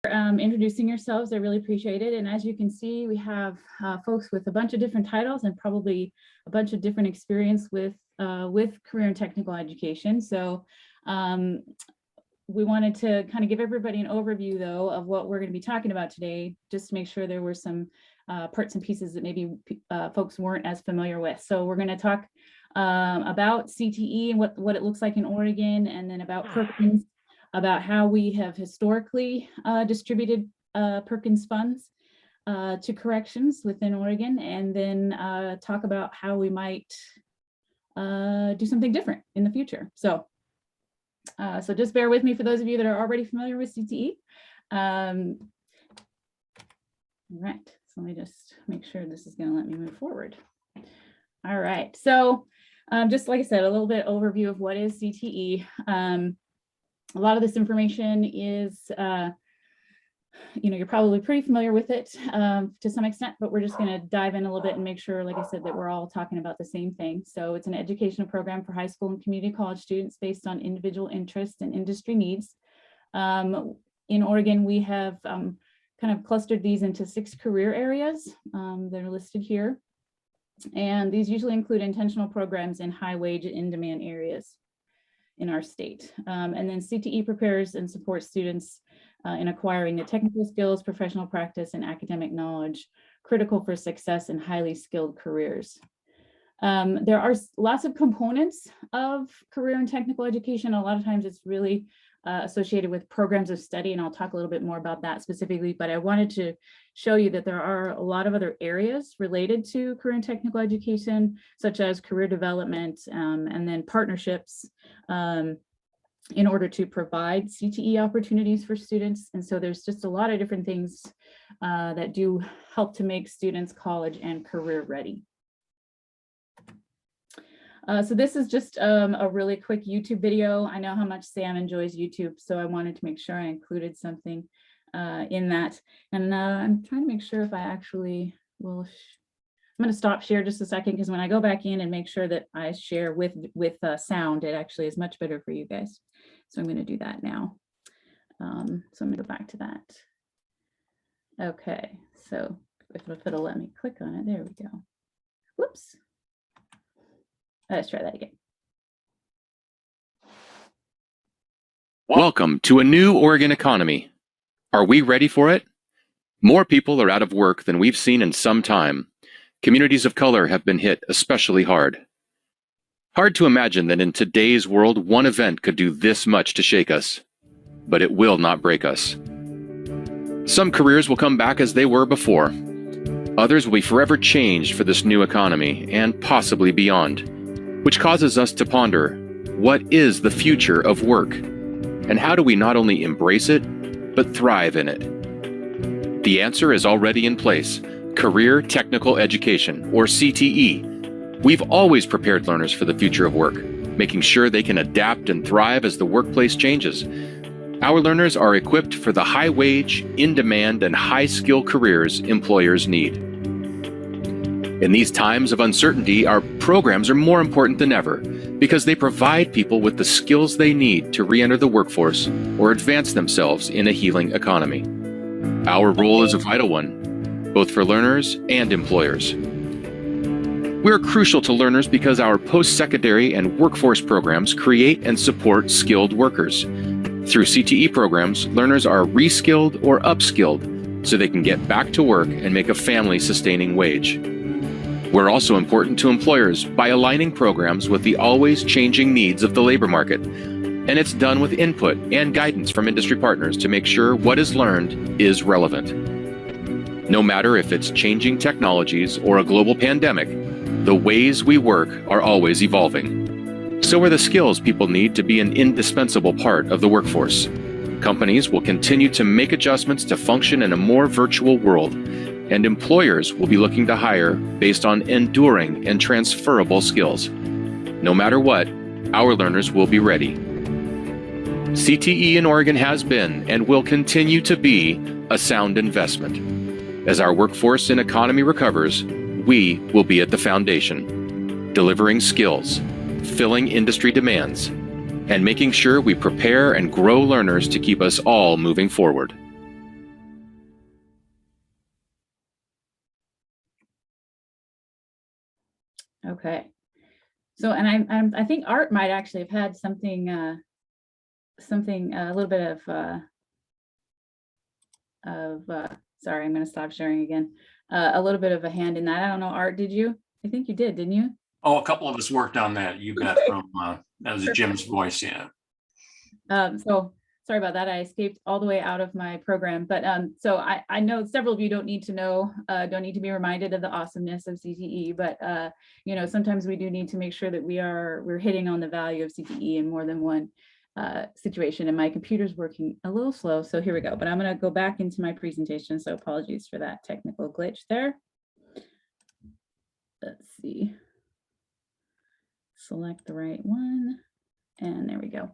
Introducing yourselves. I really appreciate it. And as you can see, we have folks with a bunch of different titles and probably a bunch of different experience with career and technical education. So we wanted to kind of give everybody an overview, though, of what we're going to be talking about today, just to make sure there were some parts and pieces that maybe folks weren't as familiar with. So we're going to talk about CTE and what it looks like in Oregon, and then about Perkins, about how we have historically distributed Perkins funds to corrections within Oregon, and then talk about how we might do something different in the future. So just bear with me for those of you that are already familiar with CTE. All right, so let me just make sure this is going to let me move forward. All right, so just like I said, a little bit overview of what is CTE. A lot of this information is, you're probably pretty familiar with it to some extent, but we're just going to dive in a little bit and make sure, like I said, that we're all talking about the same thing. So it's an educational program for high school and community college students based on individual interests and industry needs. In Oregon, we have kind of clustered these into 6 career areas that are listed here. And these usually include intentional programs in high wage and in-demand areas in our state. And then CTE prepares and supports students in acquiring the technical skills, professional practice, and academic knowledge critical for success in highly skilled careers. There are lots of components of career and technical education. A lot of times it's really associated with programs of study, and I'll talk a little bit more about that specifically, but I wanted to show you that there are a lot of other areas related to career and technical education, such as career development and then partnerships in order to provide CTE opportunities for students. And so there's just a lot of different things that do help to make students college and career ready. So this is just a really quick YouTube video. I know how much Sam enjoys YouTube, so I wanted to make sure I included something in that. And I'm trying to make sure if I actually will. I'm going to stop share just a second, because when I go back in and make sure that I share with sound, it actually is much better for you guys. So I'm going to do that now. So I'm going to go back to that. Okay, so if it'll let me click on it, there we go. Whoops. Let's try that again. Welcome to a new Oregon economy. Are we ready for it? More people are out of work than we've seen in some time. Communities of color have been hit especially hard. Hard to imagine that in today's world, one event could do this much to shake us, but it will not break us. Some careers will come back as they were before. Others will be forever changed for this new economy and possibly beyond, which causes us to ponder, what is the future of work? And how do we not only embrace it, but thrive in it? The answer is already in place: Career Technical Education, or CTE. We've always prepared learners for the future of work, making sure they can adapt and thrive as the workplace changes. Our learners are equipped for the high-wage, in-demand, and high-skill careers employers need. In these times of uncertainty, our programs are more important than ever because they provide people with the skills they need to re-enter the workforce or advance themselves in a healing economy. Our role is a vital one, both for learners and employers. We're crucial to learners because our post-secondary and workforce programs create and support skilled workers. Through CTE programs, learners are reskilled or upskilled so they can get back to work and make a family-sustaining wage. We're also important to employers by aligning programs with the always changing needs of the labor market. And it's done with input and guidance from industry partners to make sure what is learned is relevant. No matter if it's changing technologies or a global pandemic, the ways we work are always evolving. So are the skills people need to be an indispensable part of the workforce. Companies will continue to make adjustments to function in a more virtual world, and employers will be looking to hire based on enduring and transferable skills. No matter what, our learners will be ready. CTE in Oregon has been and will continue to be a sound investment. As our workforce and economy recovers, we will be at the foundation, delivering skills, filling industry demands, and making sure we prepare and grow learners to keep us all moving forward. Okay. So, and I think Art might actually have had something, a little bit sorry, I'm going to stop sharing again. A little bit of a hand in that. I don't know, Art, did you? I think you did, didn't you? Oh, a couple of us worked on that. You bet. From that was Jim's voice. Yeah. So sorry about that. I escaped all the way out of my program, but so I know several of you don't need to know, don't need to be reminded of the awesomeness of CTE, but you know, sometimes we do need to make sure that we're hitting on the value of CTE in more than one situation. And my computer's working a little slow, so here we go. But I'm going to go back into my presentation. So apologies for that technical glitch there. Let's see. Select the right one, and there we go.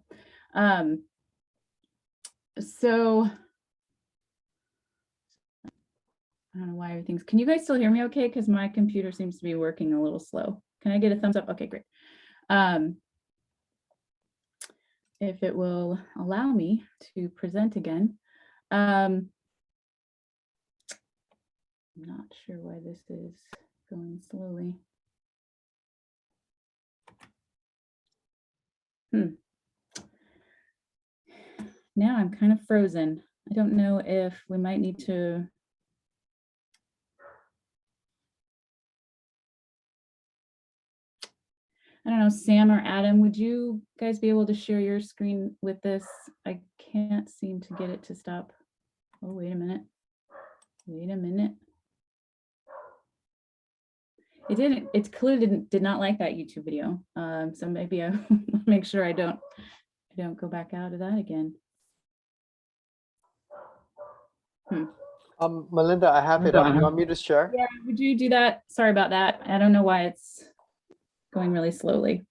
So I don't know why everything's, can you guys still hear me okay? Because my computer seems to be working a little slow. Can I get a thumbs up? Okay, great. If it will allow me to present again. I'm not sure why this is going slowly. Now I'm kind of frozen. I don't know if we might need to. I don't know, Sam or Adam, would you guys be able to share your screen with this? I can't seem to get it to stop. Oh, wait a minute. Wait a minute. It clearly did not like that YouTube video. So maybe I make sure I don't go back out of that again. Melinda, I have it on. You want me to share? Yeah, would you do that? Sorry about that. I don't know why it's going really slowly.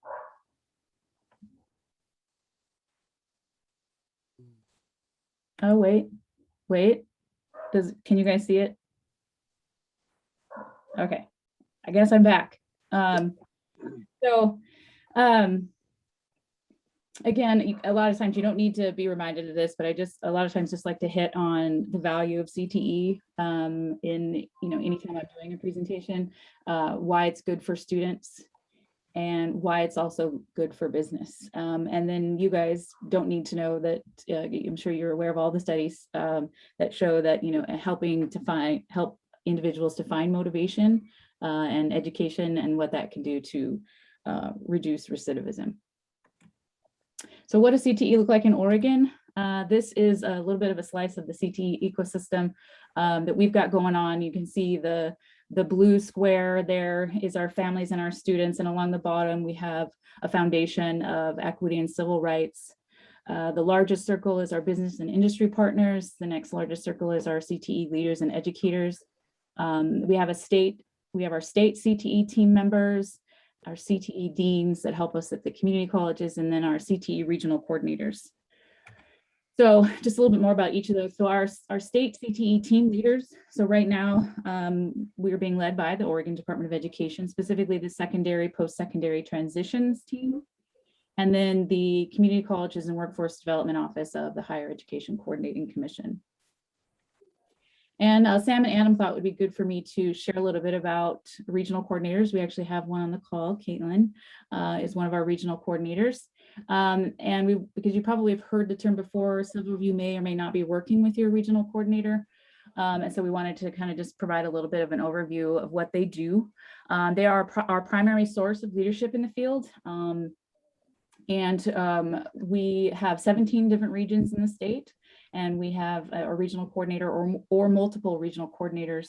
Oh, wait. Can you guys see it? Okay, I guess I'm back. Again, a lot of times you don't need to be reminded of this, but I a lot of times just like to hit on the value of CTE in, anytime I'm doing a presentation, why it's good for students and why it's also good for business. And then you guys don't need to know that, I'm sure you're aware of all the studies that show that, helping to help individuals to find motivation and education and what that can do to reduce recidivism. So what does CTE look like in Oregon? This is a little bit of a slice of the CTE ecosystem that we've got going on. You can see the blue square there is our families and our students, and along the bottom we have a foundation of equity and civil rights. The largest circle is our business and industry partners. The next largest circle is our CTE leaders and educators. We have our state CTE team members, our CTE deans that help us at the community colleges, and then our CTE regional coordinators. So just a little bit more about each of those. So our state CTE team leaders. So right now we are being led by the Oregon Department of Education, specifically the secondary, post-secondary transitions team, and then the Community Colleges and Workforce Development Office of the Higher Education Coordinating Commission. And Sam and Adam thought it would be good for me to share a little bit about regional coordinators. We actually have one on the call. Caitlin is one of our regional coordinators. And because you probably have heard the term before, several of you may or may not be working with your regional coordinator. And so we wanted to kind of just provide a little bit of an overview of what they do. They are our primary source of leadership in the field. We have 17 different regions in the state. And we have a regional coordinator or multiple regional coordinators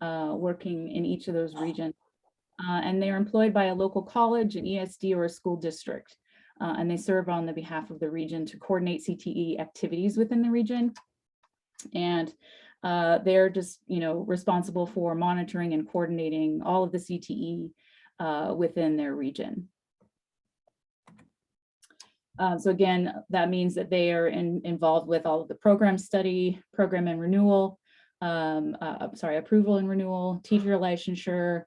working in each of those regions. And they are employed by a local college, an ESD, or a school district. And they serve on the behalf of the region to coordinate CTE activities within the region. And they're just, responsible for monitoring and coordinating all of the CTE within their region. So again, that means that they are involved with all of the program study, program and renewal, approval and renewal, teacher licensure,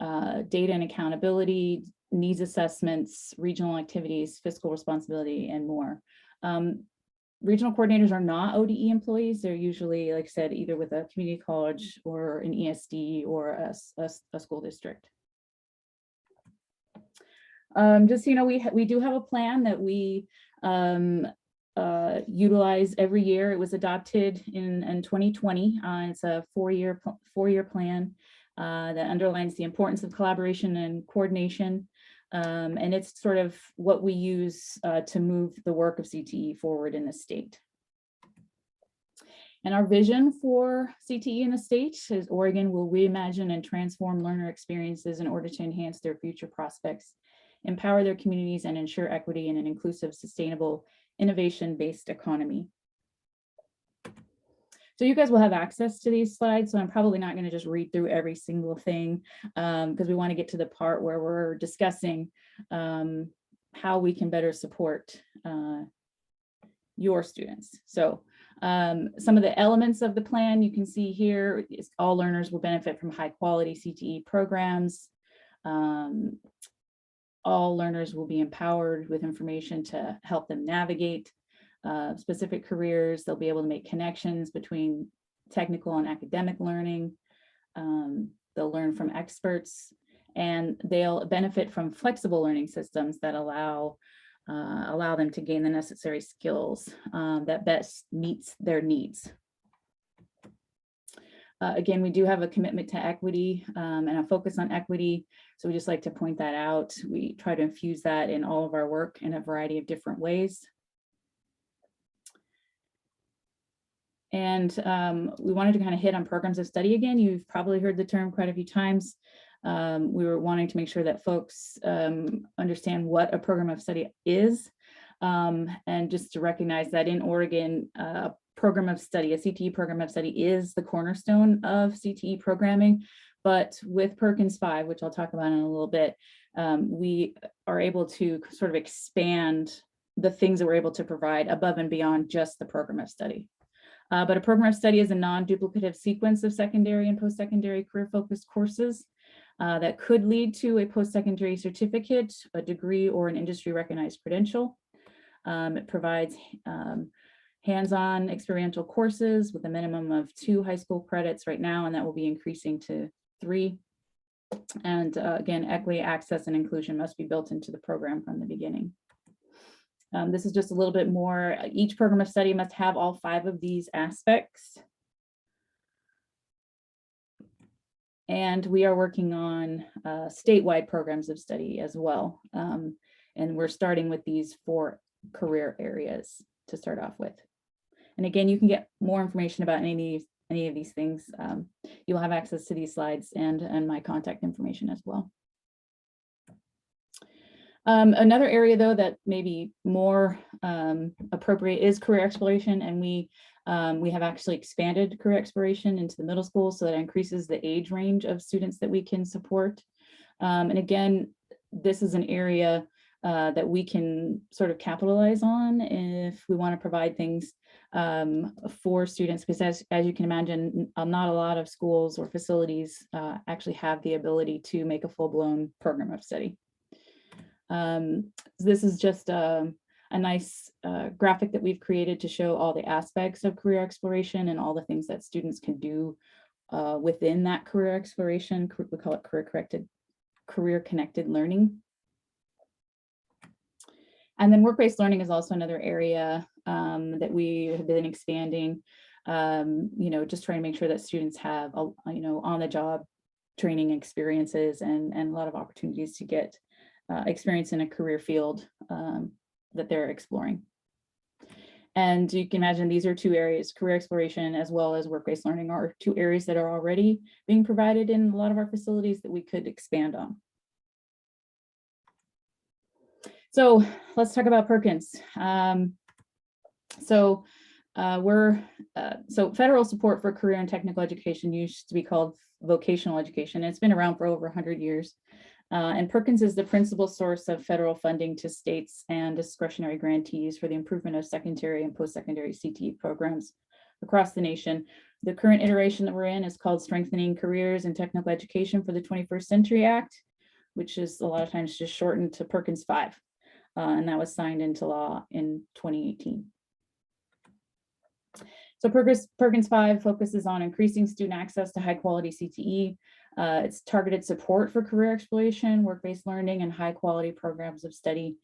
data and accountability, needs assessments, regional activities, fiscal responsibility, and more. Regional coordinators are not ODE employees. They're usually, like I said, either with a community college or an ESD or a school district. just so you know, we do have a plan that we utilize every year. It was adopted in 2020. It's a four-year plan that underlines the importance of collaboration and coordination. And it's sort of what we use to move the work of CTE forward in the state. And our vision for CTE in the state is Oregon will reimagine and transform learner experiences in order to enhance their future prospects, empower their communities, and ensure equity in an inclusive, sustainable, innovation-based economy. So you guys will have access to these slides, so I'm probably not going to just read through every single thing because we want to get to the part where we're discussing how we can better support your students. So some of the elements of the plan you can see here is all learners will benefit from high quality CTE programs. All learners will be empowered with information to help them navigate specific careers. They'll be able to make connections between technical and academic learning. They'll learn from experts, and they'll benefit from flexible learning systems that allow them to gain the necessary skills that best meets their needs. Again, we do have a commitment to equity and a focus on equity. So we just like to point that out. We try to infuse that in all of our work in a variety of different ways. And we wanted to kind of hit on programs of study again. You've probably heard the term quite a few times. We were wanting to make sure that folks understand what a program of study is, and just to recognize that in Oregon, program of study, a CTE program of study is the cornerstone of CTE programming. But with Perkins 5, which I'll talk about in a little bit, we are able to sort of expand the things that we're able to provide above and beyond just the program of study. But a program of study is a non-duplicative sequence of secondary and post-secondary career-focused courses that could lead to a post-secondary certificate, a degree, or an industry-recognized credential. It provides hands-on experiential courses with a minimum of 2 high school credits right now, and that will be increasing to 3. And again, equity, access, and inclusion must be built into the program from the beginning. This is just a little bit more. Each program of study must have all 5 of these aspects. And we are working on statewide programs of study as well. And we're starting with these 4 career areas to start off with. And again, you can get more information about any of these things. You'll have access to these slides and my contact information as well. Another area, though, that may be more appropriate is career exploration, and we have actually expanded career exploration into the middle school, so that increases the age range of students that we can support. And again, this is an area that we can sort of capitalize on if we want to provide things for students, because as you can imagine, not a lot of schools or facilities actually have the ability to make a full-blown program of study. This is just a nice graphic that we've created to show all the aspects of career exploration and all the things that students can do within that career exploration. We call it career connected learning. And then work-based learning is also another area that we have been expanding, just trying to make sure that students have, on-the-job training experiences and a lot of opportunities to get experience in a career field that they're exploring. And you can imagine these are 2 areas, career exploration as well as work-based learning are 2 areas that are already being provided in a lot of our facilities that we could expand on. So let's talk about Perkins. So federal support for career and technical education used to be called vocational education. It's been around for over 100 years. And Perkins is the principal source of federal funding to states and discretionary grantees for the improvement of secondary and post-secondary CTE programs across the nation. The current iteration that we're in is called Strengthening Careers in Technical Education for the 21st Century Act, which is a lot of times just shortened to Perkins 5. And that was signed into law in 2018. So Perkins 5 focuses on increasing student access to high quality CTE. It's targeted support for career exploration, work-based learning, and high-quality programs of study.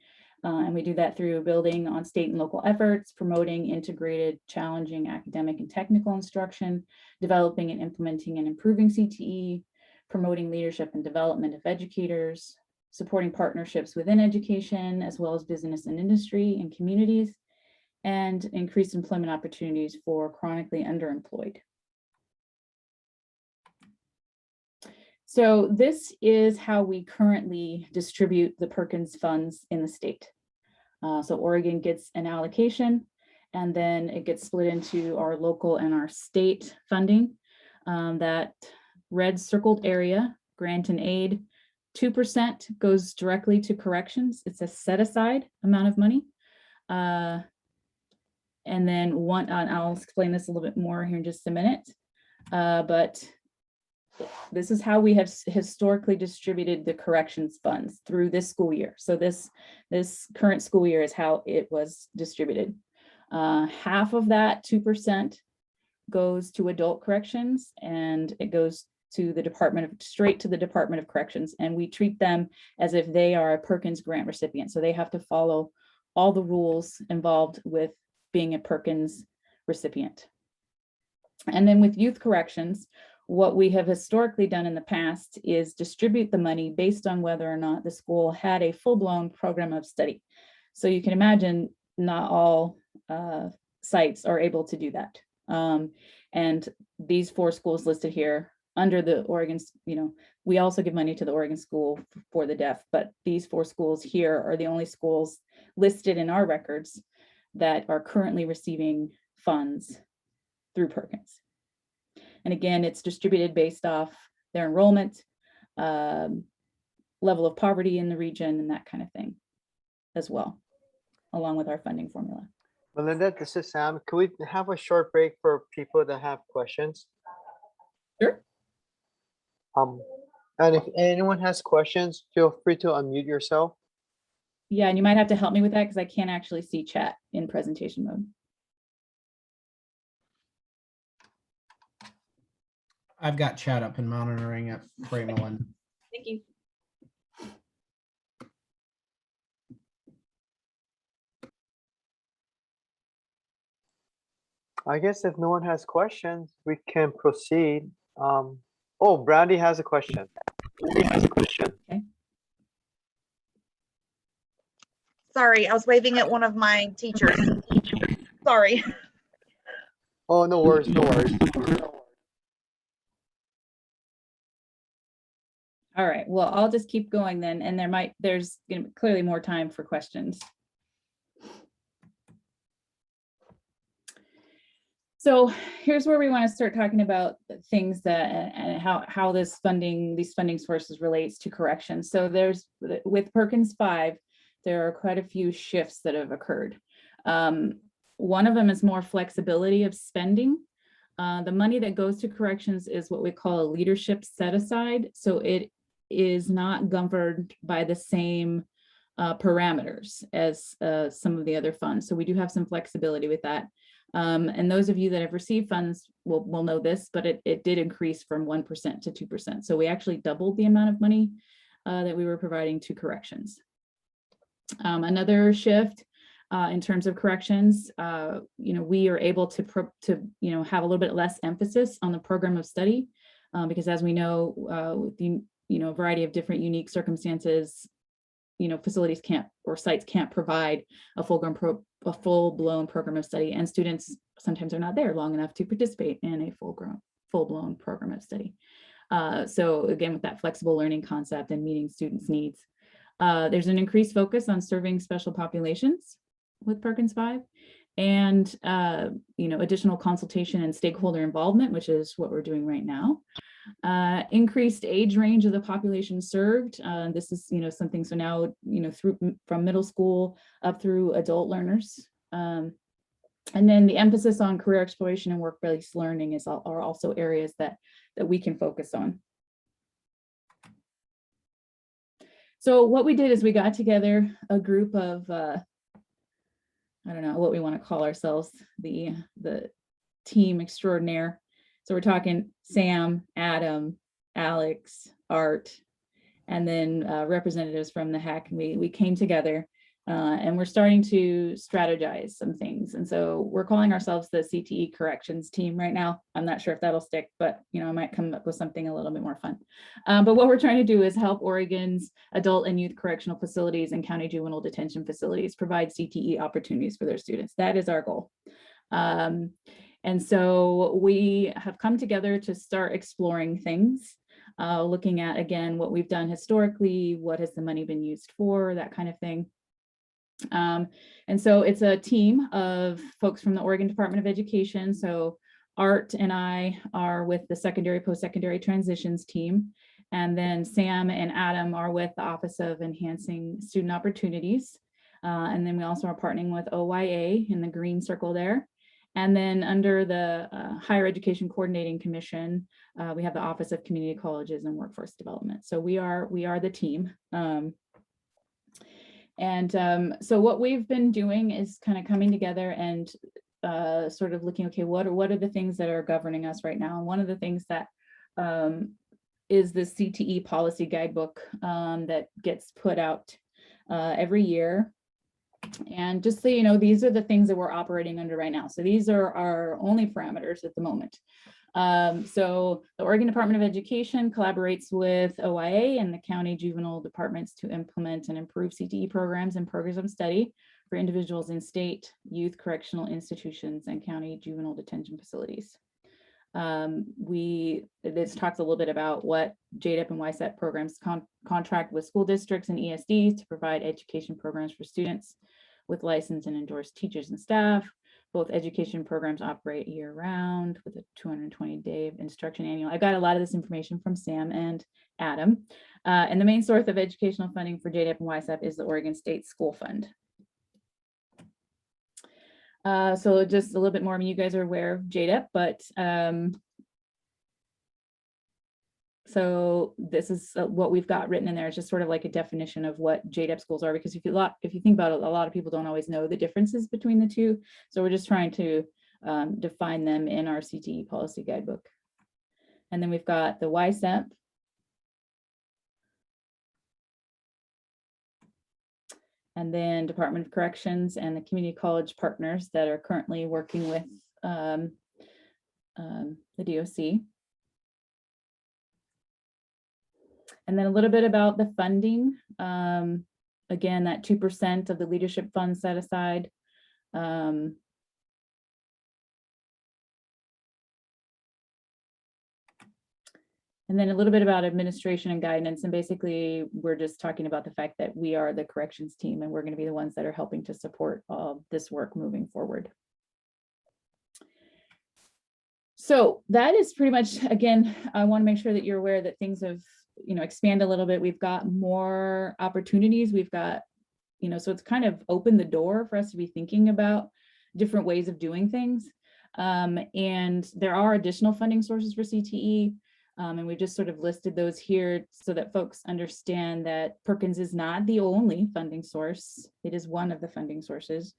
And we do that through building on state and local efforts, promoting integrated, challenging academic and technical instruction, developing and implementing and improving CTE, promoting leadership and development of educators, supporting partnerships within education, as well as business and industry and communities, and increased employment opportunities for chronically underemployed. So this is how we currently distribute the Perkins funds in the state. So Oregon gets an allocation, and then it gets split into our local and our state funding. That red circled area, grant and aid, 2% goes directly to corrections. It's a set aside amount of money. And then I'll explain this a little bit more here in just a minute. But this is how we have historically distributed the corrections funds through this school year. So this current school year is how it was distributed. Half of that 2% goes to adult corrections, and it goes to straight to the Department of Corrections, and we treat them as if they are a Perkins grant recipient. So they have to follow all the rules involved with being a Perkins recipient. And then with youth corrections, what we have historically done in the past is distribute the money based on whether or not the school had a full-blown program of study. So you can imagine not all sites are able to do that. And these 4 schools listed here under the Oregon, we also give money to the Oregon School for the Deaf, but these 4 schools here are the only schools listed in our records that are currently receiving funds through Perkins. And again, it's distributed based off their enrollment, level of poverty in the region, and that kind of thing as well, along with our funding formula. Melinda, this is Sam. Can we have a short break for people that have questions? Sure. And if anyone has questions, feel free to unmute yourself. Yeah, and you might have to help me with that because I can't actually see chat in presentation mode. I've got chat up and monitoring it for you, Melinda. Thank you. I guess if no one has questions, we can proceed. Oh, Brandy has a question. Okay. Sorry, I was waving at one of my teachers. Sorry. Oh, no worries, no worries. All right, well, I'll just keep going then, and there's gonna be clearly more time for questions. So here's where we want to start talking about things that and how these funding sources relates to corrections. So with Perkins 5, there are quite a few shifts that have occurred. One of them is more flexibility of spending. The money that goes to corrections is what we call a leadership set aside. So it is not governed by the same parameters as some of the other funds. So we do have some flexibility with that. And those of you that have received funds will know this, but it did increase from 1% to 2%. So we actually doubled the amount of money that we were providing to corrections. Another shift in terms of corrections, we are able to have a little bit less emphasis on the program of study because, as we know, with the a variety of different unique circumstances, facilities can't or sites can't provide a full-blown program of study, and students sometimes are not there long enough to participate in a full-blown program of study. So again, with that flexible learning concept and meeting students' needs, there's an increased focus on serving special populations with Perkins 5, and additional consultation and stakeholder involvement, which is what we're doing right now. Increased age range of the population served. This is something, so now from middle school up through adult learners. And then the emphasis on career exploration and work-based learning are also areas that we can focus on. So what we did is we got together a group of I don't know what we want to call ourselves, the team extraordinaire. So we're talking Sam, Adam, Alex, Art, and then representatives from the HAC. And we came together and we're starting to strategize some things. And so we're calling ourselves the CTE Corrections team right now. I'm not sure if that'll stick, but I might come up with something a little bit more fun. But what we're trying to do is help Oregon's adult and youth correctional facilities and county juvenile detention facilities provide CTE opportunities for their students. That is our goal. And so we have come together to start exploring things, looking at, again, what we've done historically, what has the money been used for, that kind of thing. And so it's a team of folks from the Oregon Department of Education. So Art and I are with the secondary, post-secondary transitions team. And then Sam and Adam are with the Office of Enhancing Student Opportunities. And then we also are partnering with OYA in the green circle there. And then under the Higher Education Coordinating Commission, we have the Office of Community Colleges and Workforce Development. So we are the team. So what we've been doing is kind of coming together and sort of looking, okay, what are the things that are governing us right now? And one of the things that is the CTE policy guidebook that gets put out every year. And just so you know, these are the things that we're operating under right now. So these are our only parameters at the moment. So the Oregon Department of Education collaborates with OIA and the county juvenile departments to implement and improve CTE programs and programs of study for individuals in state, youth correctional institutions, and county juvenile detention facilities. This talks a little bit about what JDEP and YSEP programs contract with school districts and ESDs to provide education programs for students with licensed and endorsed teachers and staff. Both education programs operate year-round with a 220-day instruction annual. I got a lot of this information from Sam and Adam. And the main source of educational funding for JDEP and YSEP is the Oregon State School Fund. So just a little bit more, I mean, you guys are aware of JDEP, but so this is what we've got written in there. It's just sort of like a definition of what JDEP schools are, because if you think about it, a lot of people don't always know the differences between the two. So we're just trying to define them in our CTE policy guidebook. And then we've got the YSEP. And then Department of Corrections and the community college partners that are currently working with the DOC. And then a little bit about the funding. Again, that 2% of the leadership fund set aside. And then a little bit about administration and guidance. And basically, we're just talking about the fact that we are the corrections team and we're going to be the ones that are helping to support this work moving forward. So that is pretty much, again, I want to make sure that you're aware that things have, expand a little bit. We've got more opportunities. We've got, so it's kind of opened the door for us to be thinking about different ways of doing things. And there are additional funding sources for CTE. And we've just sort of listed those here so that folks understand that Perkins is not the only funding source. It is one of the funding sources.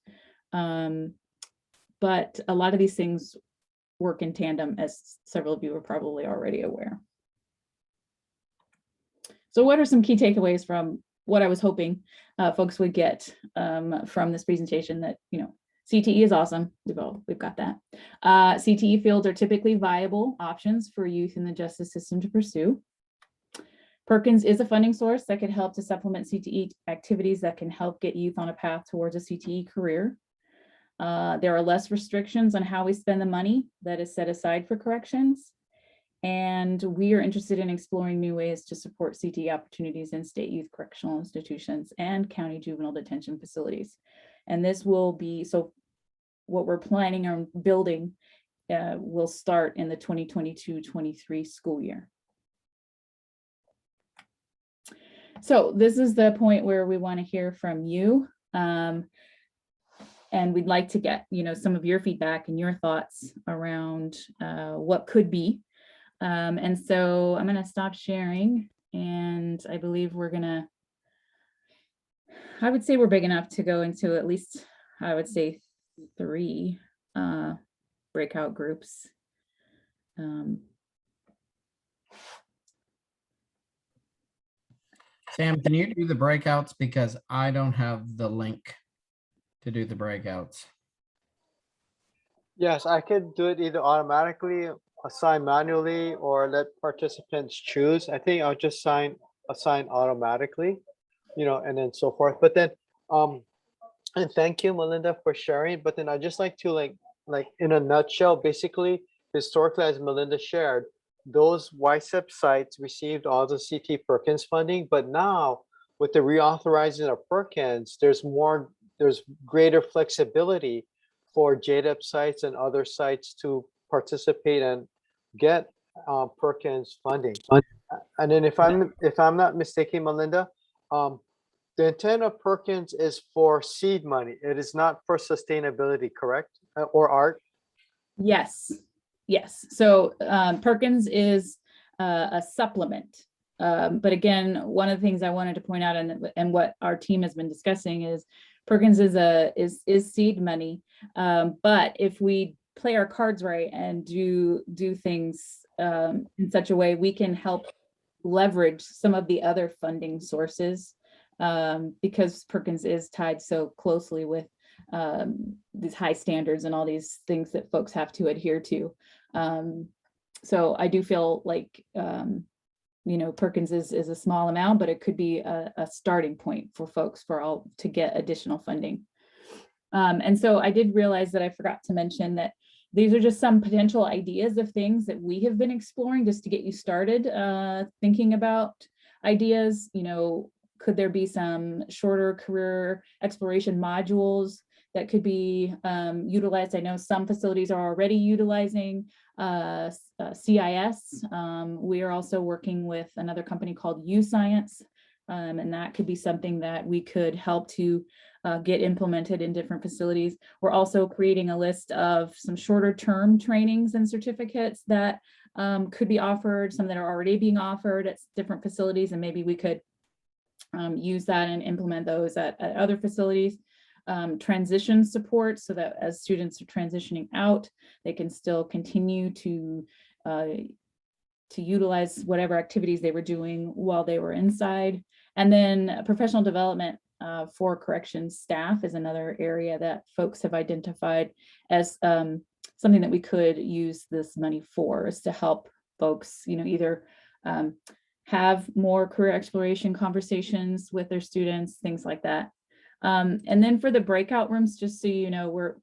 But a lot of these things work in tandem, as several of you are probably already aware. So what are some key takeaways from what I was hoping folks would get from this presentation? That, CTE is awesome. We've got that. CTE fields are typically viable options for youth in the justice system to pursue. Perkins is a funding source that could help to supplement CTE activities that can help get youth on a path towards a CTE career. There are less restrictions on how we spend the money that is set aside for corrections. And we are interested in exploring new ways to support CTE opportunities in state youth correctional institutions and county juvenile detention facilities. And this will be, so what we're planning on building will start in the 2022-23 school year. So this is the point where we want to hear from you. And we'd like to get, some of your feedback and your thoughts around what could be. And so I'm going to stop sharing, and I believe I would say we're big enough to go into at least, I would say, 3 breakout groups. Sam, can you do the breakouts? Because I don't have the link to do the breakouts. Yes, I could do it either automatically, assign manually, or let participants choose. I think I'll just assign automatically, and then so forth. But then, and thank you, Melinda, for sharing. But then I just like to like in a nutshell, basically, historically, as Melinda shared, those YSEP sites received all the CT Perkins funding, but now with the reauthorizing of Perkins, there's greater flexibility for JDEP sites and other sites to participate and get Perkins funding. And then if I'm not mistaken, Melinda, the intent of Perkins is for seed money. It is not for sustainability, correct? Or art? Yes, yes. So Perkins is a supplement. But again, one of the things I wanted to point out and what our team has been discussing is Perkins is seed money. But if we play our cards right and do things in such a way, we can help leverage some of the other funding sources because Perkins is tied so closely with these high standards and all these things that folks have to adhere to. So I do feel like, Perkins is a small amount, but it could be a starting point for folks to get additional funding. And so I did realize that I forgot to mention that these are just some potential ideas of things that we have been exploring just to get you started thinking about ideas. Could there be some shorter career exploration modules that could be utilized? I know some facilities are already utilizing CIS. We are also working with another company called UScience, and that could be something that we could help to get implemented in different facilities. We're also creating a list of some shorter term trainings and certificates that could be offered, some that are already being offered at different facilities, and maybe we could use that and implement those at other facilities. Transition support so that as students are transitioning out, they can still continue to utilize whatever activities they were doing while they were inside. And then professional development for corrections staff is another area that folks have identified as something that we could use this money for, is to help folks, either have more career exploration conversations with their students, things like that. And then for the breakout rooms, just so you know,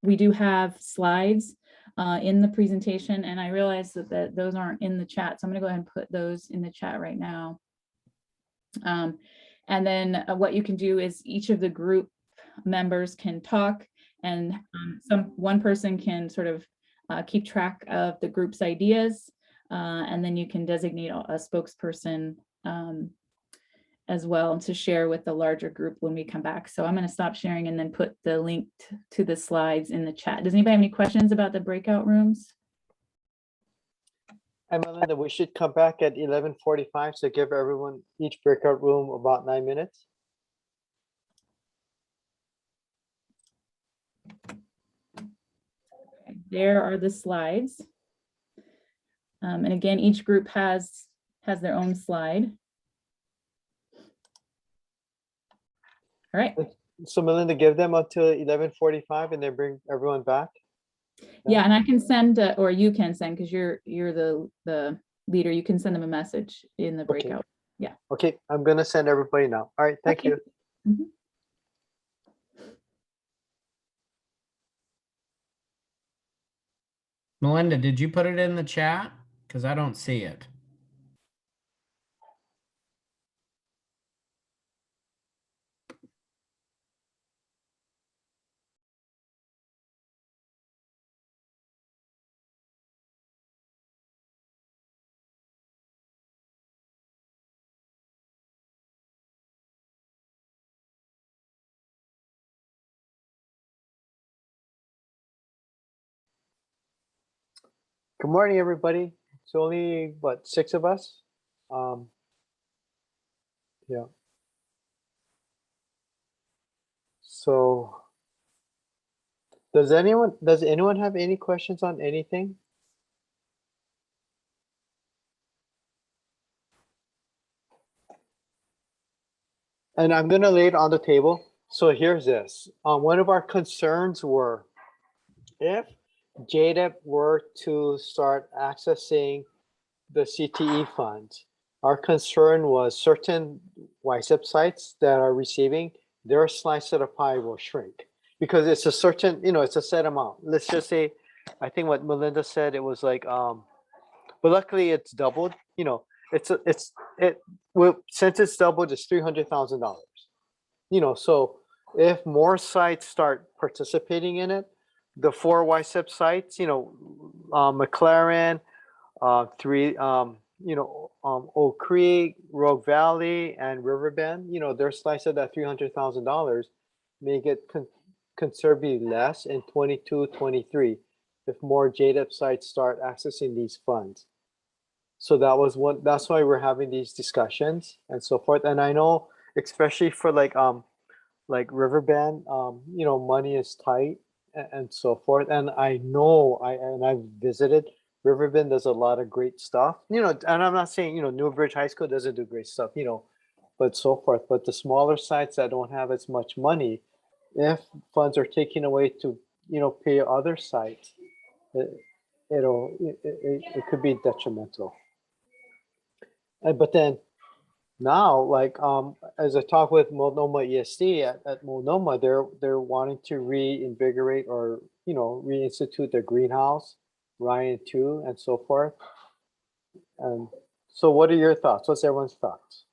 we do have slides in the presentation, and I realize that those aren't in the chat, so I'm gonna go ahead and put those in the chat right now. And then what you can do is each of the group members can talk, and one person can sort of keep track of the group's ideas, and then you can designate a spokesperson as well to share with the larger group when we come back. So I'm going to stop sharing and then put the link to the slides in the chat. Does anybody have any questions about the breakout rooms? And Melinda, we should come back at 11:45 to give everyone each breakout room about 9 minutes. Okay, there are the slides. And again, each group has their own slide. All right. So Melinda, give them until 11:45 and then bring everyone back. Yeah, and I can send, or you can send, because you're the leader. You can send them a message in the breakout. Yeah. Okay, I'm gonna send everybody now. All right, thank you. Mhm. Melinda, did you put it in the chat? Because I don't see it. Good morning, everybody. It's only what, 6 of us? Yeah. So does anyone have any questions on anything? and I'm gonna lay it on the table. So here's this. One of our concerns were if JDEP were to start accessing the CTE funds, our concern was certain YSEP sites that are receiving, their slice of the pie will shrink because it's a certain, it's a set amount. Let's just say, I think what Melinda said, it was like, but luckily it's doubled, well, since it's doubled, it's $300,000. So if more sites start participating in it, the 4 YSEP sites, McLaren, Oak Creek, Rogue Valley, and Riverbend, their slice of that $300,000 may get considerably less in 22, 23 if more JDEP sites start accessing these funds. So that's why we're having these discussions and so forth. And I know, especially for like Riverbend, money is tight and so forth. And I know I've visited Riverbend, does a lot of great stuff, and I'm not saying, Newbridge High School doesn't do great stuff, but so forth. But the smaller sites that don't have as much money, if funds are taken away to, pay other sites, it could be detrimental. But then now, like, as I talk with Multnomah ESD at Multnomah, they're wanting to reinvigorate or, reinstitute the greenhouse, Ryan 2, and so forth. And so what are your thoughts? What's everyone's thoughts?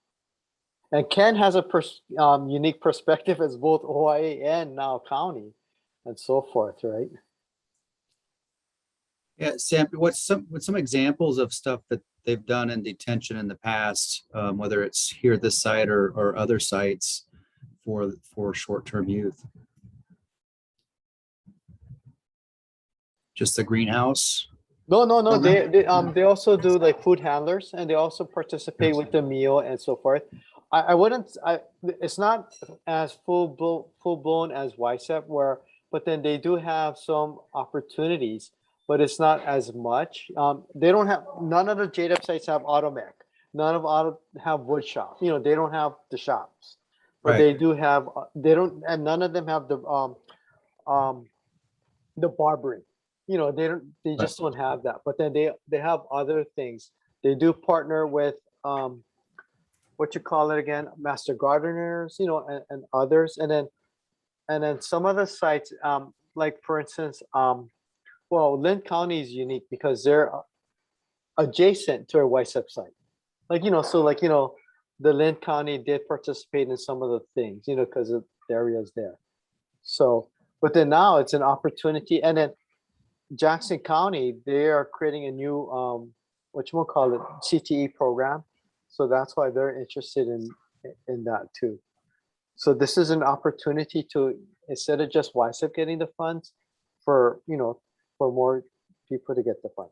And Ken has a unique perspective as both OIA and now county and so forth, right? Yeah, Sam, what's some examples of stuff that they've done in detention in the past, whether it's here at this site or other sites for short-term youth? Just the greenhouse? No. Okay. They also do like food handlers, and they also participate with the meal and so forth. I wouldn't. It's not as full blown as YSEP, but then they do have some opportunities, but it's not as much. They don't have, none of the JDEP sites have automech. None of have wood shop. They don't have the shops, but Right. they do have. They don't, and none of them have the barbering. They don't. They just don't have that. But then they have other things. They do partner with what you call it again, master gardeners, and others, and then some of the sites, like for instance, well, Lynn County is unique because they're adjacent to a YSEP site. The Lynn County did participate in some of the things, because of the areas there. So, but then now it's an opportunity, and then Jackson County, they are creating a new, CTE program. So that's why they're interested in that too. So this is an opportunity to, instead of just YSEP getting the funds, for more people to get the funds.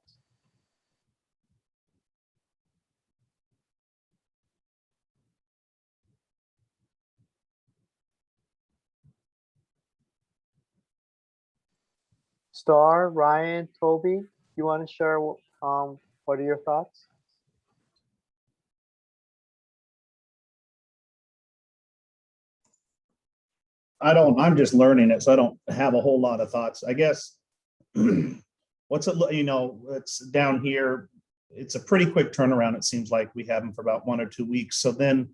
Star, Ryan, Toby, you want to share what are your thoughts? I'm just learning it, so I don't have a whole lot of thoughts. I guess what's it, it's down here. It's a pretty quick turnaround. It seems like we have them for about 1 or 2 weeks. So then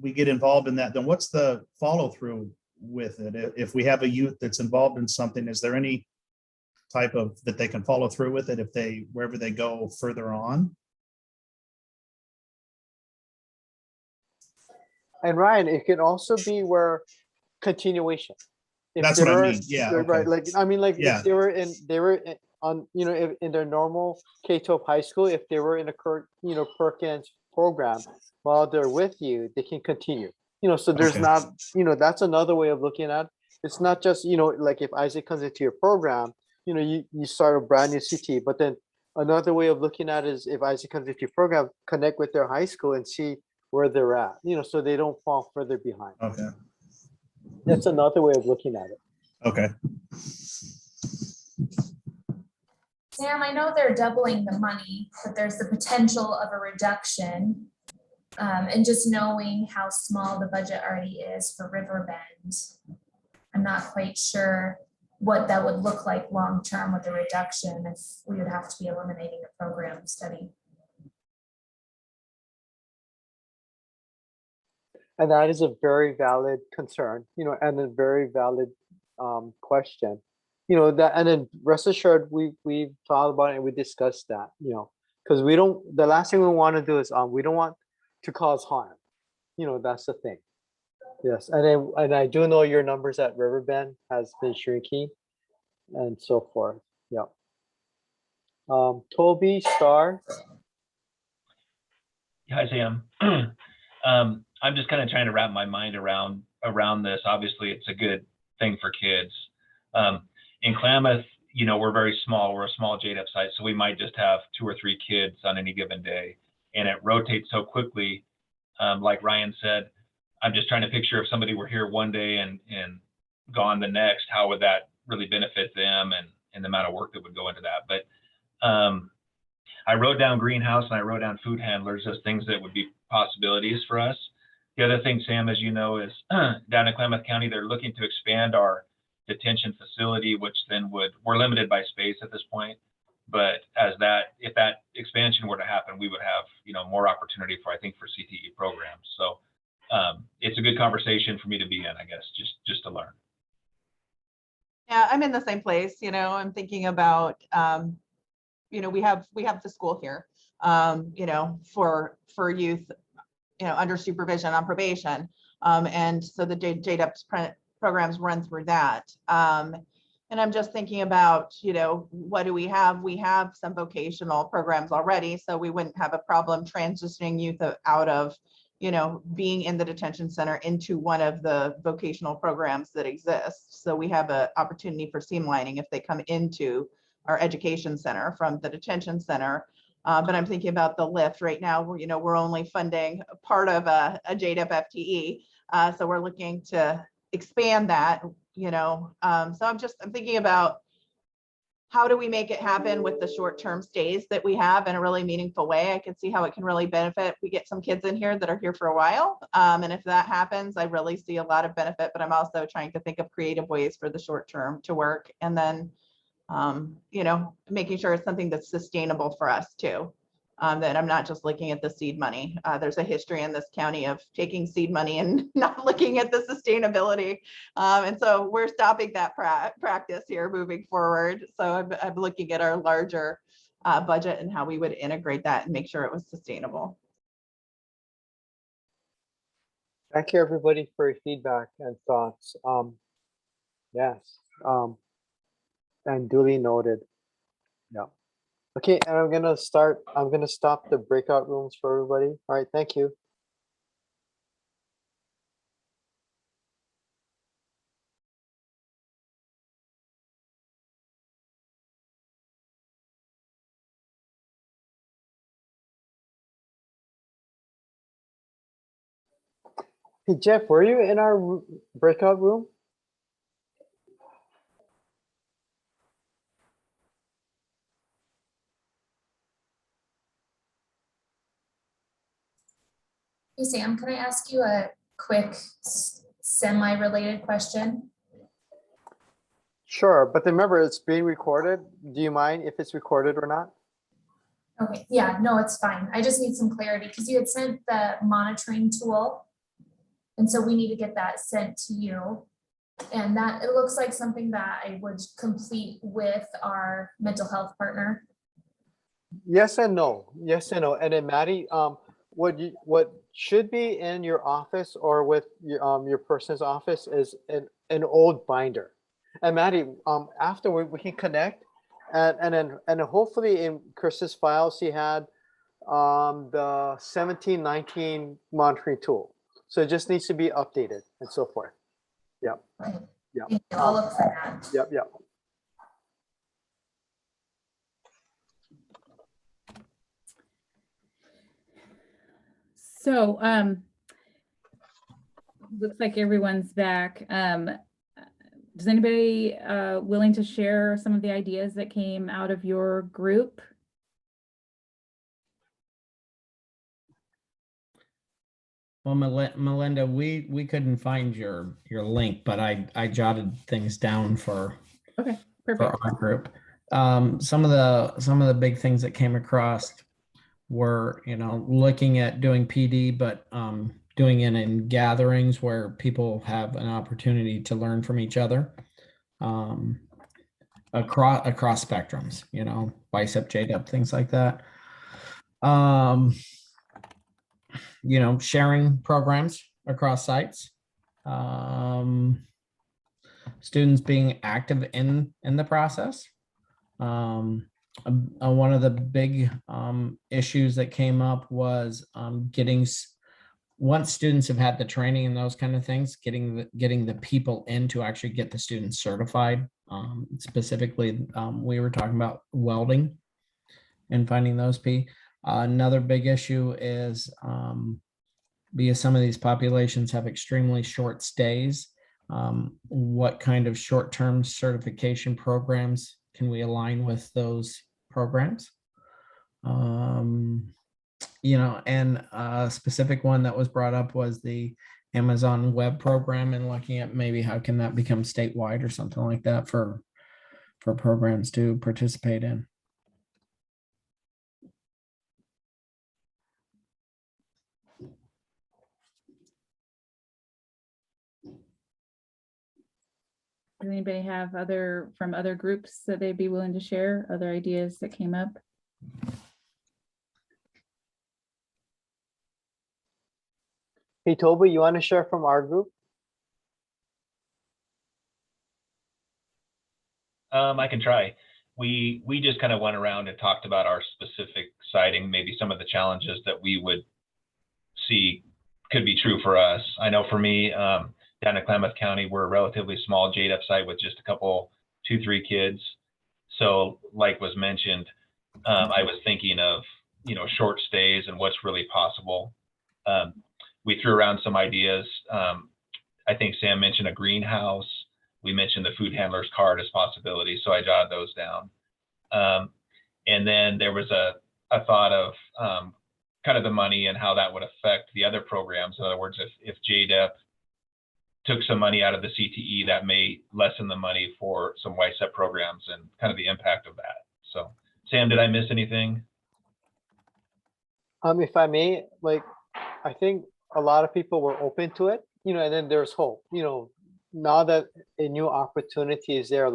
we get involved in that. Then what's the follow through with it? If we have a youth that's involved in something, is there any type of that they can follow through with it if wherever they go further on? And Ryan, it can also be where continuation. If That's what I mean. Yeah. Okay. Right. Like, I mean, like Yeah. if they were on, if in their normal K-12 high school, if they were in a Perkins program while they're with you, they can continue. So there's Okay. not, that's another way of looking at it. It's not just, like if Isaac comes into your program, you start a brand new CT, but then another way of looking at it is if Isaac comes into your program, connect with their high school and see where they're at, so they don't fall further behind. Okay. That's another way of looking at it. Okay. Sam, I know they're doubling the money, but there's the potential of a reduction. And just knowing how small the budget already is for Riverbend, I'm not quite sure what that would look like long-term with a reduction if we would have to be eliminating a program study. And that is a very valid concern, you know, and a very valid question. You know, that, and then rest assured, we've thought about it and we discussed that, you know, because we don't, the last thing we want to do is we don't want to cause harm. You know, that's the thing. Yes, and I do know your numbers at Riverbend has been shrinking and so forth. Yeah. Toby Star. Hi, Sam. I'm just kind of trying to wrap my mind around this. Obviously, it's a good thing for kids. In Klamath, you know, we're very small. We're a small JDEP site, so we might just have 2 or 3 kids on any given day, and it rotates so quickly. Like Ryan said, I'm just trying to picture if somebody were here one day and gone the next, how would that really benefit them and the amount of work that would go into that. But I wrote down greenhouse and I wrote down food handlers as things that would be possibilities for us. The other thing, Sam, as you know, is down in Klamath County, they're looking to expand our detention facility, which then we're limited by space at this point. But if that expansion were to happen, we would have, you know, more opportunity for, I think, for CTE programs. So it's a good conversation for me to be in, I guess, just to learn. Yeah, I'm in the same place. You know, I'm thinking about, you know, we have the school here, you know, for youth, you know, under supervision on probation. And so the JDEP programs run through that. And I'm just thinking about, you know, what do we have? We have some vocational programs already, so we wouldn't have a problem transitioning youth out of, you know, being in the detention center into one of the vocational programs that exist. So we have an opportunity for streamlining if they come into our education center from the detention center. But I'm thinking about the lift right now. You know, we're only funding part of a JDEP FTE, so we're looking to expand that. You know, so I'm thinking about how do we make it happen with the short-term stays that we have in a really meaningful way. I can see how it can really benefit. We get some kids in here that are here for a while. And if that happens, I really see a lot of benefit, but I'm also trying to think of creative ways for the short term to work. And then, you know, making sure it's something that's sustainable for us too. That I'm not just looking at the seed money. There's a history in this county of taking seed money and not looking at the sustainability. And so we're stopping that practice here moving forward. So I'm looking at our larger budget and how we would integrate that and make sure it was sustainable. Thank you, everybody, for your feedback and thoughts. Yes, and duly noted. Yeah. Okay, and I'm gonna stop the breakout rooms for everybody. All right, thank you. Hey, Jeff, were you in our breakout room? Hey, Sam, can I ask you a quick semi-related question? Sure, but remember, it's being recorded. Do you mind if it's recorded or not? Okay, yeah, no, it's fine. I just need some clarity because you had sent the monitoring tool. And so we need to get that sent to you. And that it looks like something that I would complete with our mental health partner. Yes and no. Yes and no. And then Maddie, what should be in your office or with your person's office is an old binder. And Maddie, after we can connect, and then hopefully in Chris's files he had the 1719 monitoring tool. So it just needs to be updated and so forth. Yep. Right. Yep. I'll look for that. Yep. Yep. So looks like everyone's back. Does anybody willing to share some of the ideas that came out of your group? Well, Melinda, we couldn't find your link, but I jotted things down for Okay, perfect. our group. Some of the big things that came across were, looking at doing PD, but doing it in gatherings where people have an opportunity to learn from each other. Across spectrums, bicep, JDEP, things like that. Sharing programs across sites. Students being active in the process. One of the big issues that came up was once students have had the training and those kind of things, getting the people in to actually get the students certified. Specifically, we were talking about welding and finding those another big issue is because some of these populations have extremely short stays. What kind of short-term certification programs can we align with those programs? And a specific one that was brought up was the Amazon web program, and looking at maybe how can that become statewide or something like that for programs to participate in. Does anybody have from other groups that they'd be willing to share, other ideas that came up? Hey, Toby, you want to share from our group? I can try. We just kind of went around and talked about our specific siting, maybe some of the challenges that we would see could be true for us. I know for me, down in Klamath County, we're a relatively small JDEP site with just a couple, 2-3 kids. So like was mentioned, I was thinking of, short stays and what's really possible. We threw around some ideas. I think Sam mentioned a greenhouse. We mentioned the food handler's cart as possibility. So I jotted those down. And then there was a thought of kind of the money and how that would affect the other programs. In other words, if JDEP took some money out of the CTE, that may lessen the money for some YSEP programs and kind of the impact of that. So Sam, did I miss anything? If I may, I think a lot of people were open to it, and then there's hope, now that a new opportunity is there,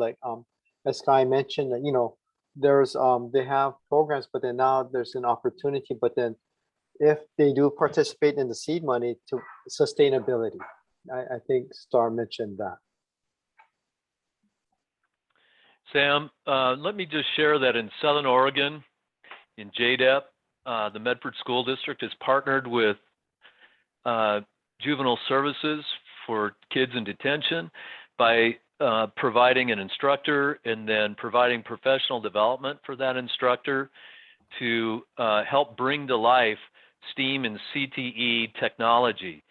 as Sky mentioned, that, there's, they have programs, but then now there's an opportunity, but then if they do participate in the seed money to sustainability, I think Star mentioned that. Sam, let me just share that in Southern Oregon, in JDEP, the Medford School District has partnered with Juvenile Services for kids in detention by providing an instructor and then providing professional development for that instructor to help bring to life STEAM and CTE technology.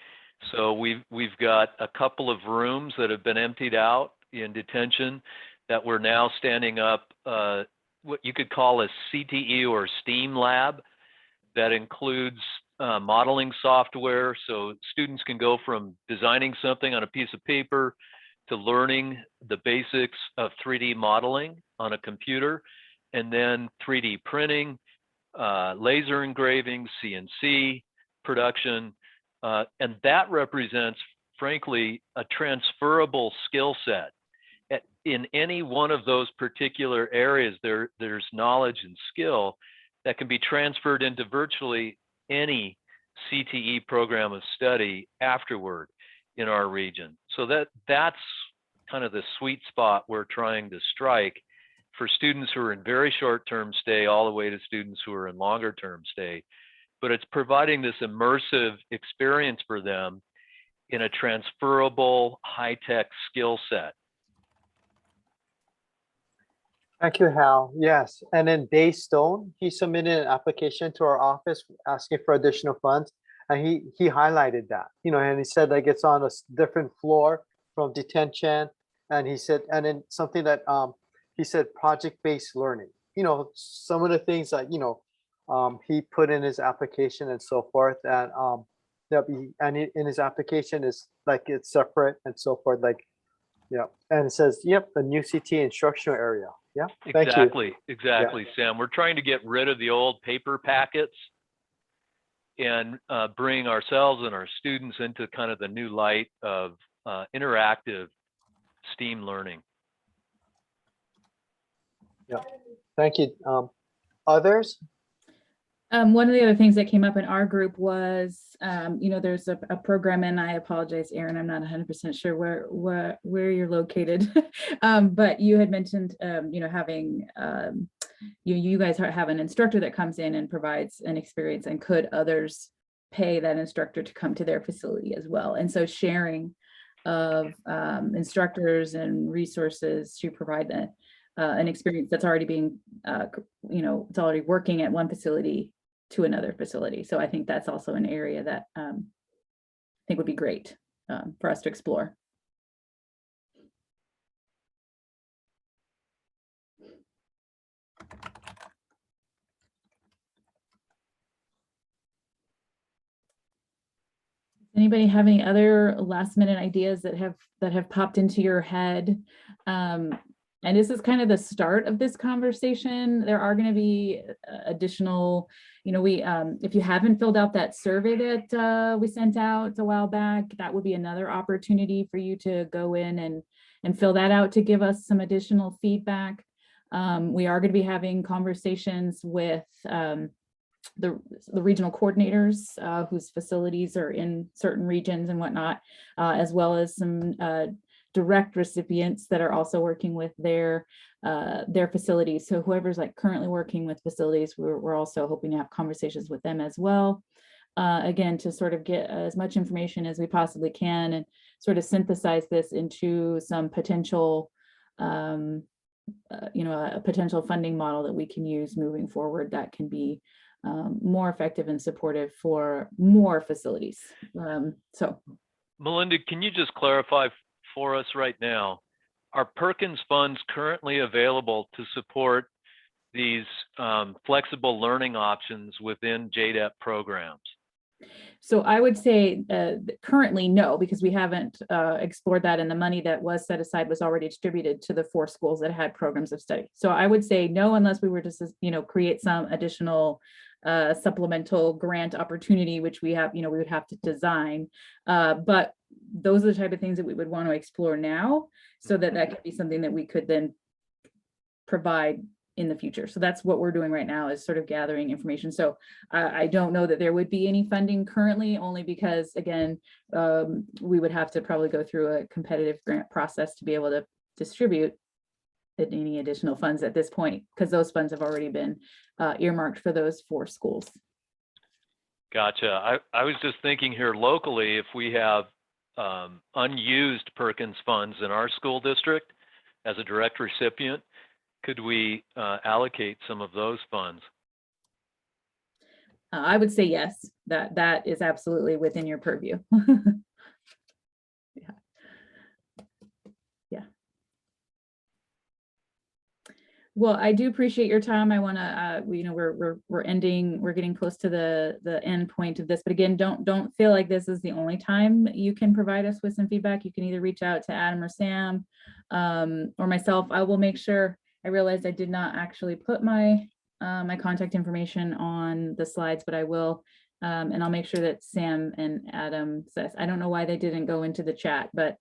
So we've got a couple of rooms that have been emptied out in detention that we're now standing up what you could call a CTE or STEAM lab that includes modeling software. So students can go from designing something on a piece of paper to learning the basics of 3D modeling on a computer, and then 3D printing, laser engraving, CNC production. And that represents, frankly, a transferable skill set. In any one of those particular areas, there's knowledge and skill that can be transferred into virtually any CTE program of study afterward in our region. So that's kind of the sweet spot we're trying to strike for students who are in very short-term stay all the way to students who are in longer-term stay. But it's providing this immersive experience for them in a transferable high-tech skill set. Thank you, Hal. Yes, and then Dave Stone, he submitted an application to our office asking for additional funds, and he highlighted that, and he said like it's on a different floor from detention, and he said, and then something that he said project-based learning. Some of the things that he put in his application and so forth, and Yep, and in his application is like it's separate and so forth, like, yeah, and it says, yep, the new CT instructional area. Yeah, thank you. Exactly, Sam. We're trying to get rid of the old paper packets and bring ourselves and our students into kind of the new light of interactive STEAM learning. Yeah, thank you. Others? One of the other things that came up in our group was, there's a program, and I apologize, Aaron, I'm not 100% sure where you're located, but you had mentioned, having, you guys have an instructor that comes in and provides an experience, and could others pay that instructor to come to their facility as well? And so sharing of instructors and resources to provide an experience that's already being, it's already working at one facility to another facility. So I think that's also an area that I think would be great for us to explore. Anybody have any other last minute ideas that have popped into your head? And this is kind of the start of this conversation. There are going to be additional, if you haven't filled out that survey that we sent out a while back, that would be another opportunity for you to go in and fill that out to give us some additional feedback. We are going to be having conversations with the regional coordinators whose facilities are in certain regions and whatnot, as well as some direct recipients that are also working with their facilities. So whoever's like currently working with facilities, we're also hoping to have conversations with them as well. Again, to sort of get as much information as we possibly can and sort of synthesize this into some potential, a potential funding model that we can use moving forward that can be more effective and supportive for more facilities. So, Melinda, can you just clarify for us right now, are Perkins funds currently available to support these flexible learning options within JDEP programs? So I would say currently no, because we haven't explored that, and the money that was set aside was already distributed to the 4 schools that had programs of study. So I would say no, unless we were to create some additional supplemental grant opportunity, which we have, we would have to design. But those are the type of things that we would want to explore now, so that could be something that we could then provide in the future. So that's what we're doing right now, is sort of gathering information. So I don't know that there would be any funding currently, only because, again, we would have to probably go through a competitive grant process to be able to distribute any additional funds at this point, because those funds have already been earmarked for those 4 schools. Gotcha. I was just thinking here locally, if we have unused Perkins funds in our school district as a direct recipient, could we allocate some of those funds? I would say yes, that is absolutely within your purview. Yeah. Well, I do appreciate your time. I want to, we're getting close to the end point of this, but again, don't feel like this is the only time you can provide us with some feedback. You can either reach out to Adam or Sam or myself. I will make sure. I realized I did not actually put my my contact information on the slides, but I will, and I'll make sure that Sam and Adam says. I don't know why they didn't go into the chat, but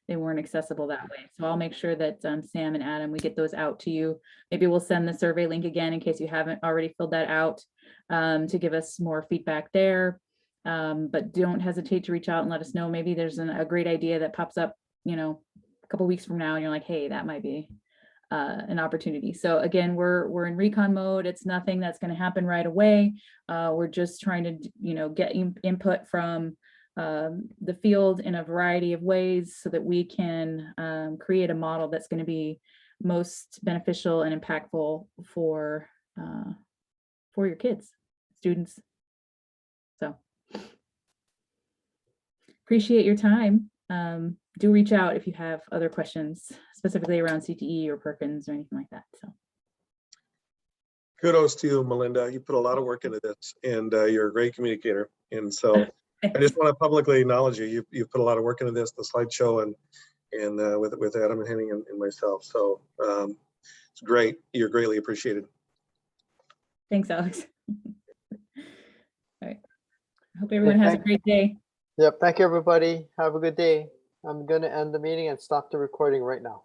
they weren't accessible that way. So I'll make sure that Sam and Adam, we get those out to you. Maybe we'll send the survey link again in case you haven't already filled that out, to give us more feedback there. But don't hesitate to reach out and let us know. Maybe there's a great idea that pops up, a couple weeks from now, and you're like, hey, that might be an opportunity. So again, we're in recon mode. It's nothing that's going to happen right away. We're just trying to, get input from the field in a variety of ways so that we can create a model that's going to be most beneficial and impactful for your kids, students. So appreciate your time. Do reach out if you have other questions, specifically around CTE or Perkins or anything like that. So kudos to you, Melinda. You put a lot of work into this, and you're a great communicator. And so I just want to publicly acknowledge you. You've put a lot of work into this, the slideshow, and with Adam and Henning and myself. So it's great. You're greatly appreciated. Thanks, Alex. All right. I hope everyone has a great day. Yep. Thank you, everybody. Have a good day. I'm going to end the meeting and stop the recording right now.